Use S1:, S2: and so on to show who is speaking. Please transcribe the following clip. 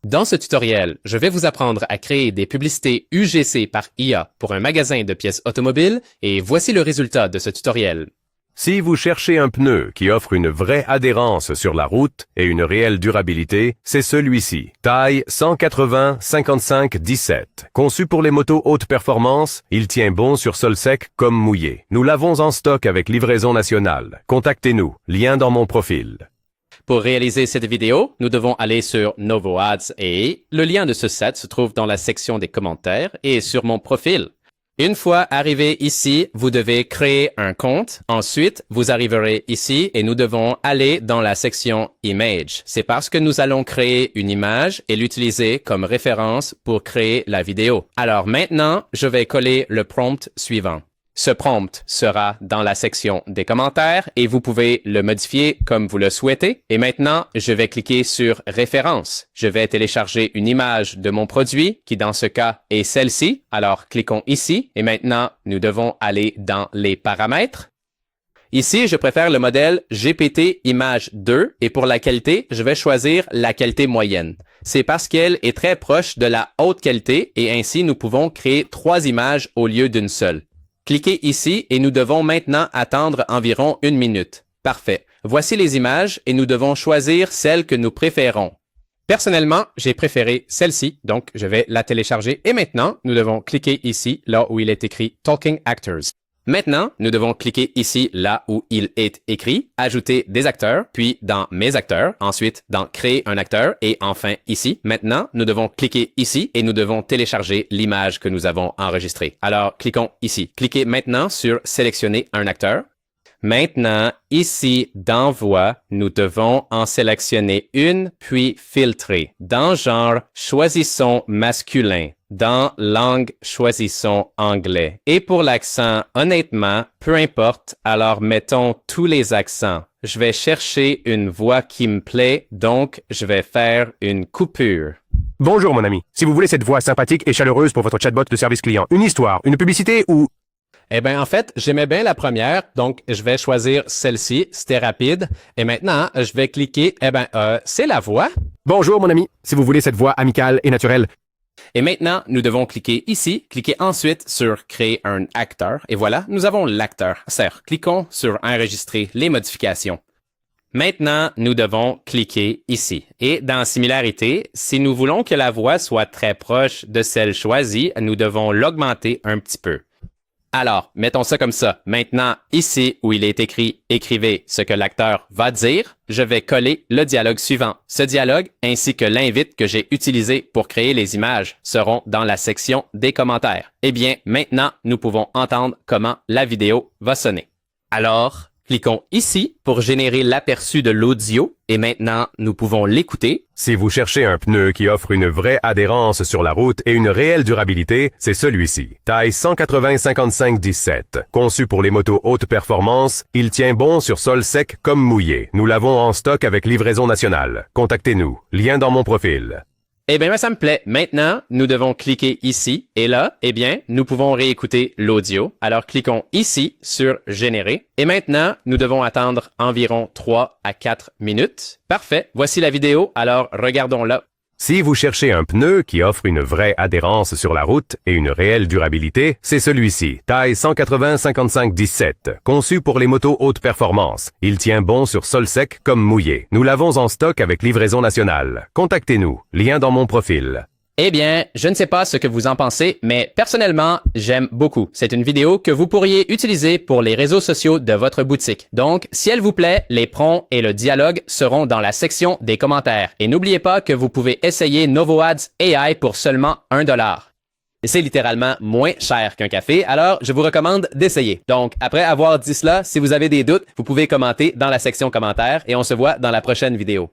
S1: Dans ce tutoriel, je vais vous apprendre à créer des publicités UGC par IA pour un magasin de pièces automobiles et voici le résultat de ce tutoriel.
S2: Si vous cherchez un pneu qui offre une vraie adhérence sur la route et une réelle durabilité, c'est celui-ci. Taille 180-55-17. Conçu pour les motos haute performance, il tient bon sur sol sec comme mouillé. Nous l'avons en stock avec livraison nationale. Contactez-nous. Lien dans mon profil.
S1: Pour réaliser cette vidéo, nous devons aller sur Novo Ads et le lien de ce site se trouve dans la section des commentaires et sur mon profil. Une fois arrivé ici, vous devez créer un compte. Ensuite, vous arriverez ici et nous devons aller dans la section Image. C'est parce que nous allons créer une image et l'utiliser comme référence pour créer la vidéo. Alors maintenant, je vais coller le prompt suivant. Ce prompt sera dans la section des commentaires et vous pouvez le modifier comme vous le souhaitez. Et maintenant, je vais cliquer sur Référence. Je vais télécharger une image de mon produit qui dans ce cas est celle-ci. Alors, cliquons ici et maintenant, nous devons aller dans les paramètres. Ici, je préfère le modèle GPT Image 2 et pour la qualité, je vais choisir la qualité moyenne. C'est parce qu'elle est très proche de la haute qualité et ainsi nous pouvons créer 3 images au lieu d'une seule. Cliquez ici et nous devons maintenant attendre environ 1 minute. Parfait. Voici les images et nous devons choisir celle que nous préférons. Personnellement, j'ai préféré celle-ci, donc je vais la télécharger et maintenant, nous devons cliquer ici, là où il est écrit Talking Actors. Maintenant, nous devons cliquer ici, là où il est écrit « Ajouter des acteurs », puis dans « Mes acteurs », ensuite dans « Créer un acteur » et enfin ici. Maintenant, nous devons cliquer ici et nous devons télécharger l'image que nous avons enregistrée. Alors, cliquons ici. Cliquez maintenant sur « Sélectionner un acteur ». Maintenant, ici, dans « Voix », nous devons en sélectionner une, puis filtrer. Dans « Genre », choisissons « Masculin ». Dans langue, choisissons anglais. Et pour l'accent, honnêtement, peu importe, alors mettons tous les accents. Je vais chercher une voix qui me plaît, donc je vais faire une coupure.
S3: Bonjour mon ami. Si vous voulez cette voix sympathique et chaleureuse pour votre chatbot de service client, une histoire, une publicité ou...
S1: Eh bien, en fait, j'aimais bien la première, donc je vais choisir celle-ci, c'était rapide. Et maintenant, je vais cliquer, c'est la voix.
S3: Bonjour mon ami. Si vous voulez cette voix amicale et naturelle,
S1: et maintenant, nous devons cliquer ici, cliquer ensuite sur Créer un acteur. Et voilà, nous avons l'acteur. Cliquons sur Enregistrer les modifications. Maintenant, nous devons cliquer ici. Et dans Similarité, si nous voulons que la voix soit très proche de celle choisie, nous devons l'augmenter un petit peu. Alors, mettons ça comme ça. Maintenant, ici où il est écrit « Écrivez ce que l'acteur va dire », je vais coller le dialogue suivant. Ce dialogue, ainsi que l'invite que j'ai utilisé pour créer les images, seront dans la section des commentaires. Eh bien, maintenant, nous pouvons entendre comment la vidéo va sonner. Alors, cliquons ici pour générer l'aperçu de l'audio et maintenant, nous pouvons l'écouter.
S2: Si vous cherchez un pneu qui offre une vraie adhérence sur la route et une réelle durabilité, c'est celui-ci. Taille 180-55-17. Conçu pour les motos haute performance, il tient bon sur sol sec comme mouillé. Nous l'avons en stock avec livraison nationale. Contactez-nous. Lien dans mon profil.
S1: Eh bien, ça me plaît. Maintenant, nous devons cliquer ici et là, eh bien, nous pouvons réécouter l'audio. Alors, cliquons ici sur Générer. Et maintenant, nous devons attendre environ 3 à 4 minutes. Parfait. Voici la vidéo. Alors, regardons-la.
S2: Si vous cherchez un pneu qui offre une vraie adhérence sur la route et une réelle durabilité, c'est celui-ci. Taille 180-55-17. Conçu pour les motos haute performance. Il tient bon sur sol sec comme mouillé. Nous l'avons en stock avec livraison nationale. Contactez-nous. Lien dans mon profil.
S1: Eh bien, je ne sais pas ce que vous en pensez, mais personnellement, j'aime beaucoup. C'est une vidéo que vous pourriez utiliser pour les réseaux sociaux de votre boutique. Donc, si elle vous plaît, les prompts et le dialogue seront dans la section des commentaires. Et n'oubliez pas que vous pouvez essayer Novo Ads AI pour seulement $1. C'est littéralement moins cher qu'un café, alors je vous recommande d'essayer. Donc, après avoir dit cela, si vous avez des doutes, vous pouvez commenter dans la section commentaires et on se voit dans la prochaine vidéo.